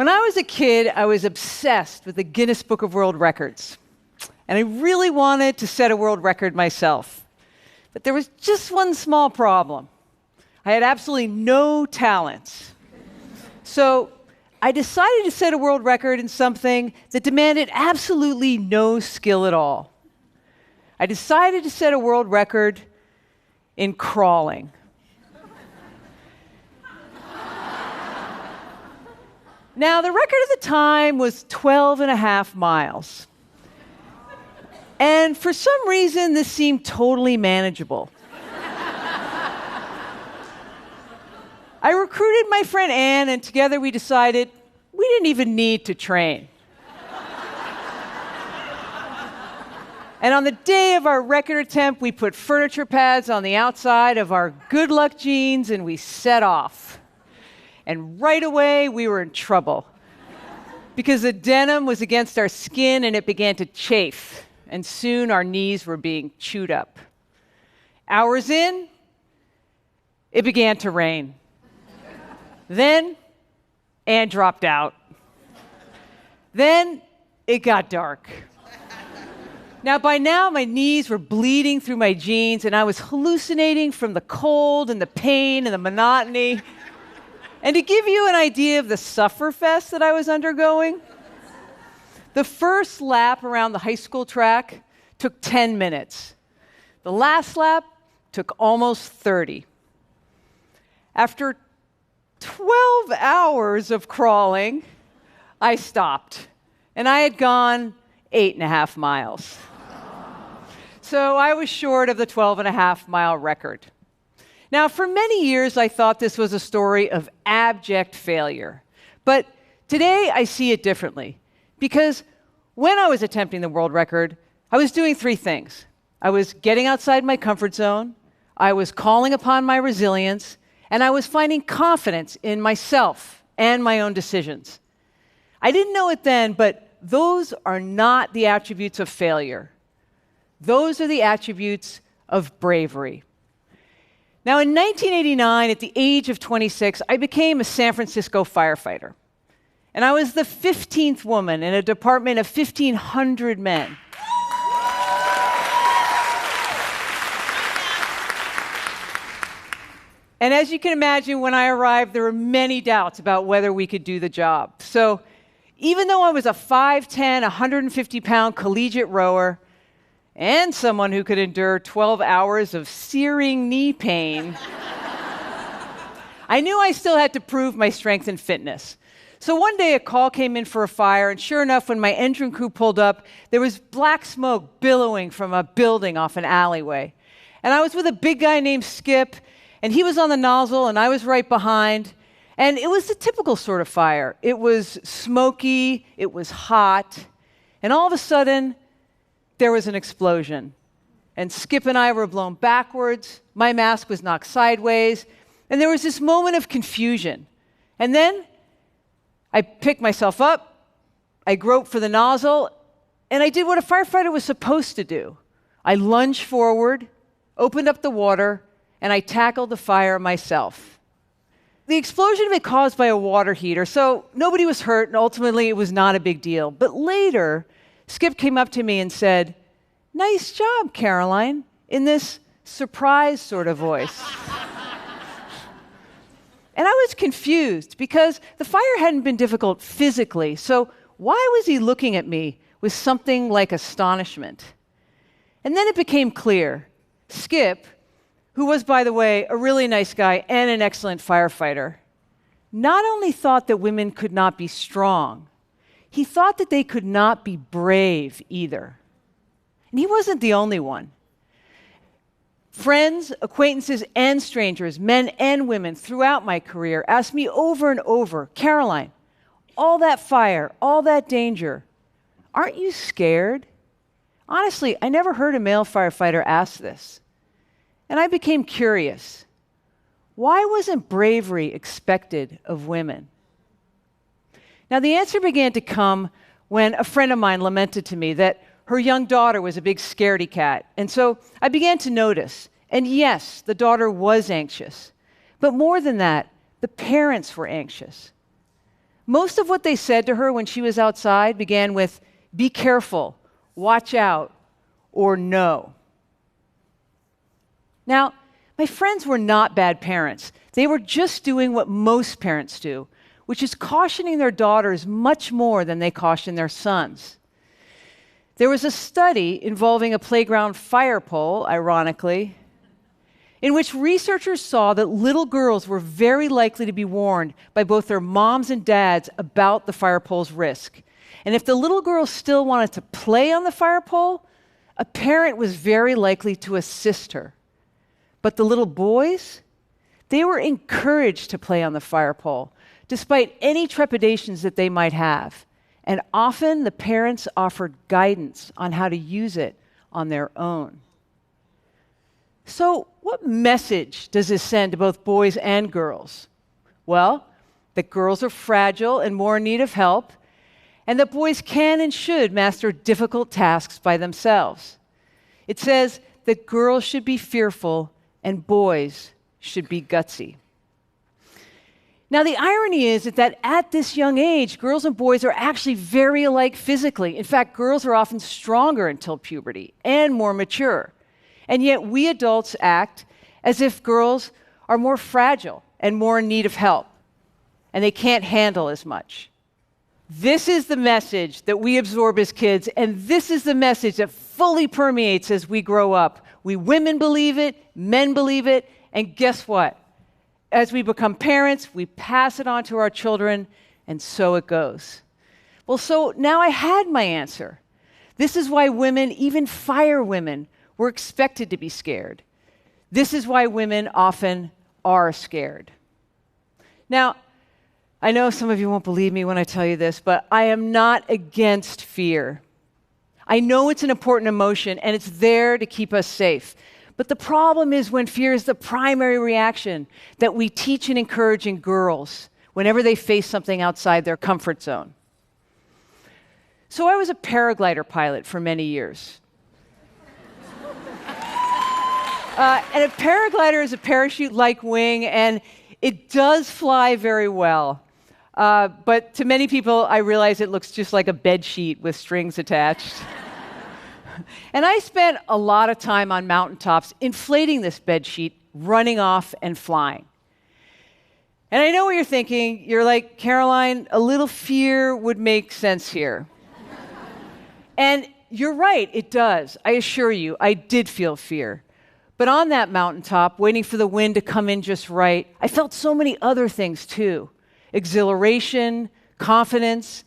When I was a kid, I was obsessed with the Guinness Book of World Records. And I really wanted to set a world record myself. But there was just one small problem. I had absolutely no talents. So I decided to set a world record in something that demanded absolutely no skill at all. I decided to set a world record in crawling. Now, the record at the time was 12 and a half miles. And for some reason, this seemed totally manageable. I recruited my friend Anne, and together we decided we didn't even need to train. And on the day of our record attempt, we put furniture pads on the outside of our good luck jeans, and we set off. And right away, we were in trouble. Because the denim was against our skin, and it began to chafe. And soon, our knees were being chewed up. Hours in, it began to rain. Then, Anne dropped out. Then, it got dark. Now, by now, my knees were bleeding through my jeans, and I was hallucinating from the cold and the pain and the monotony. And to give you an idea of the sufferfest that I was undergoing, the first lap around the high school track took 10 minutes. The last lap took almost 30. After 12 hours of crawling, I stopped, and I had gone 8.5 miles. So I was short of the 12.5-mile record. Now, for many years, I thought this was a story of abject failure. But today, I see it differently. Because when I was attempting the world record, I was doing three things. I was getting outside my comfort zone, I was calling upon my resilience, and I was finding confidence in myself and my own decisions. I didn't know it then, but those are not the attributes of failure. Those are the attributes of bravery. Now, in 1989, at the age of 26, I became a San Francisco firefighter. And I was the 15th woman in a department of 1,500 men. And as you can imagine, when I arrived, there were many doubts about whether we could do the job. So even though I was a 5'10", 150-pound collegiate rower, and someone who could endure 12 hours of searing knee pain, I knew I still had to prove my strength and fitness. So one day a call came in for a fire, and sure enough, when my engine crew pulled up, there was black smoke billowing from a building off an alleyway. And I was with a big guy named Skip, and he was on the nozzle, and I was right behind. And it was the typical sort of fire. It was smoky, it was hot, and all of a sudden, there was an explosion. And Skip and I were blown backwards, my mask was knocked sideways, and there was this moment of confusion. And then I picked myself up, I groped for the nozzle, and I did what a firefighter was supposed to do. I lunged forward, opened up the water, and I tackled the fire myself. The explosion had been caused by a water heater, so nobody was hurt, and ultimately it was not a big deal. But later, Skip came up to me and said, "Nice job, Caroline," in this surprised sort of voice. And I was confused because the fire hadn't been difficult physically, so why was he looking at me with something like astonishment? And then it became clear. Skip, who was, by the way, a really nice guy and an excellent firefighter, not only thought that women could not be strong, he thought that they could not be brave either. And he wasn't the only one. Friends, acquaintances, and strangers, men and women throughout my career asked me over and over, "Caroline, all that fire, all that danger, aren't you scared?" Honestly, I never heard a male firefighter ask this. And I became curious. Why wasn't bravery expected of women? Now, the answer began to come when a friend of mine lamented to me that her young daughter was a big scaredy cat. And so I began to notice. And yes, the daughter was anxious. But more than that, the parents were anxious. Most of what they said to her when she was outside began with, "Be careful, watch out," or "No." Now, my friends were not bad parents. They were just doing what most parents do, which is cautioning their daughters much more than they caution their sons. There was a study involving a playground fire pole, ironically, in which researchers saw that little girls were very likely to be warned by both their moms and dads about the fire pole's risk. And if the little girl still wanted to play on the fire pole, a parent was very likely to assist her. But the little boys, they were encouraged to play on the fire pole, despite any trepidations that they might have. And often the parents offered guidance on how to use it on their own. So, what message does this send to both boys and girls? Well, that girls are fragile and more in need of help, and that boys can and should master difficult tasks by themselves. It says that girls should be fearful and boys should be gutsy. Now, the irony is that at this young age, girls and boys are actually very alike physically. In fact, girls are often stronger until puberty and more mature. And yet we adults act as if girls are more fragile and more in need of help, and they can't handle as much. This is the message that we absorb as kids, and this is the message that fully permeates as we grow up. We women believe it, men believe it, and guess what? As we become parents, we pass it on to our children, and so it goes. Well, so now I had my answer. This is why women, even fire women, were expected to be scared. This is why women often are scared. Now, I know some of you won't believe me when I tell you this, but I am not against fear. I know it's an important emotion, and it's there to keep us safe. But the problem is when fear is the primary reaction that we teach and encourage in girls whenever they face something outside their comfort zone. So I was a paraglider pilot for many years. And a paraglider is a parachute-like wing, and it does fly very well. But to many people, I realize it looks just like a bed sheet with strings attached. And I spent a lot of time on mountaintops inflating this bed sheet, running off and flying. And I know what you're thinking. You're like, Caroline, a little fear would make sense here. And you're right, it does. I assure you, I did feel fear. But on that mountaintop, waiting for the wind to come in just right, I felt so many other things too. Exhilaration, confidence.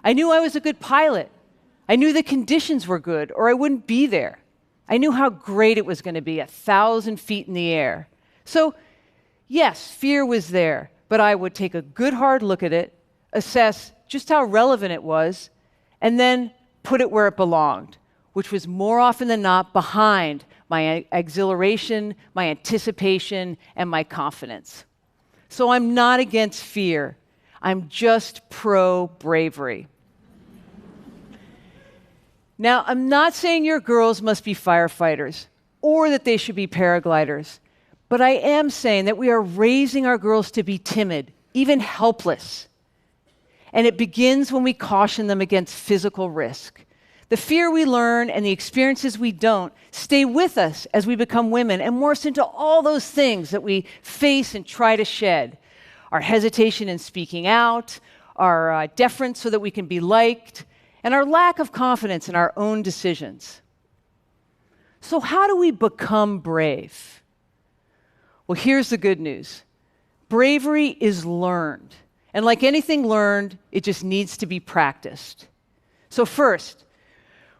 I knew I was a good pilot. I knew the conditions were good, or I wouldn't be there. I knew how great it was going to be, 1,000 feet in the air. So, yes, fear was there, but I would take a good hard look at it, assess just how relevant it was, and then put it where it belonged, which was more often than not behind my exhilaration, my anticipation, and my confidence. So I'm not against fear. I'm just pro-bravery. Now, I'm not saying your girls must be firefighters or that they should be paragliders, but I am saying that we are raising our girls to be timid, even helpless. And it begins when we caution them against physical risk. The fear we learn and the experiences we don't stay with us as we become women and morph into all those things that we face and try to shed. Our hesitation in speaking out, our deference so that we can be liked, and our lack of confidence in our own decisions. So how do we become brave? Well, here's the good news. Bravery is learned. And like anything learned, it just needs to be practiced. So first,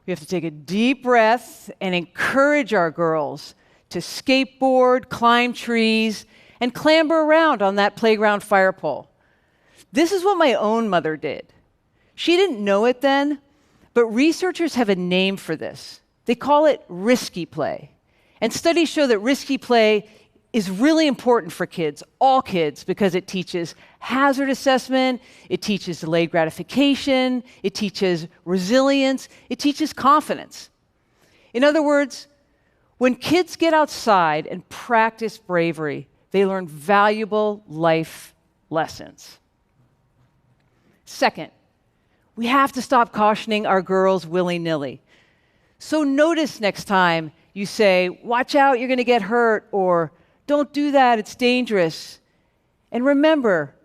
we have to take a deep breath and encourage our girls to skateboard, climb trees, and clamber around on that playground fire pole. This is what my own mother did. She didn't know it then, but researchers have a name for this. They call it risky play. And studies show that risky play is really important for kids, all kids, because it teaches hazard assessment, it teaches delayed gratification, it teaches resilience, it teaches confidence. In other words, when kids get outside and practice bravery, they learn valuable life lessons. Second, we have to stop cautioning our girls willy-nilly. So notice next time you say, "Watch out, you're going to get hurt," or "Don't do that, it's dangerous." And remember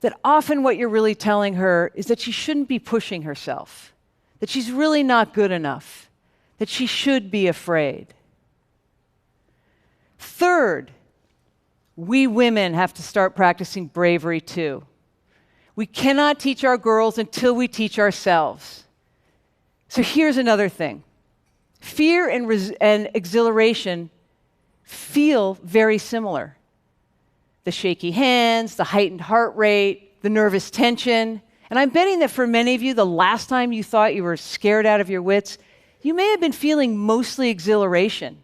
that often what you're really telling her is that she shouldn't be pushing herself, that she's really not good enough, that she should be afraid. Third, we women have to start practicing bravery too. We cannot teach our girls until we teach ourselves. So here's another thing. Fear and exhilaration feel very similar. The shaky hands, the heightened heart rate, the nervous tension. And I'm betting that for many of you, the last time you thought you were scared out of your wits, you may have been feeling mostly exhilaration.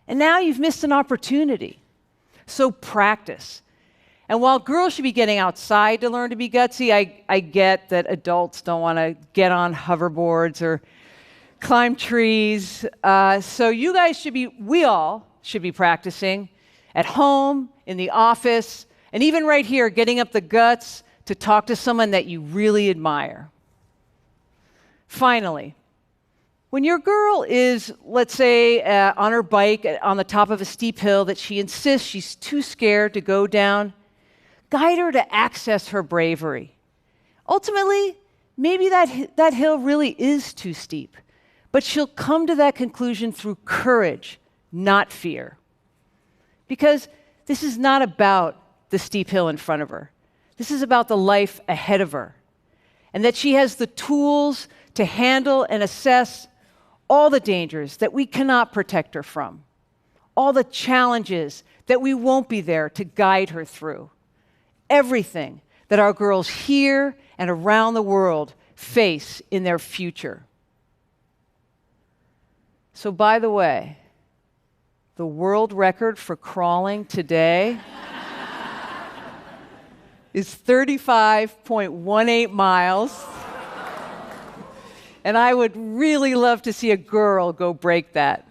And now you've missed an opportunity. So practice. And while girls should be getting outside to learn to be gutsy, I get that adults don't want to get on hoverboards or climb trees. So you guys we all should be practicing at home, in the office, and even right here, getting up the guts to talk to someone that you really admire. Finally, when your girl is, let's say, on her bike on the top of a steep hill that she insists she's too scared to go down, guide her to access her bravery. Ultimately, maybe that hill really is too steep, but she'll come to that conclusion through courage, not fear. Because this is not about the steep hill in front of her. This is about the life ahead of her, and that she has the tools to handle and assess all the dangers that we cannot protect her from, all the challenges that we won't be there to guide her through, everything that our girls here and around the world face in their future. So, by the way, the world record for crawling today is 35.18 miles. And I would really love to see a girl go break that.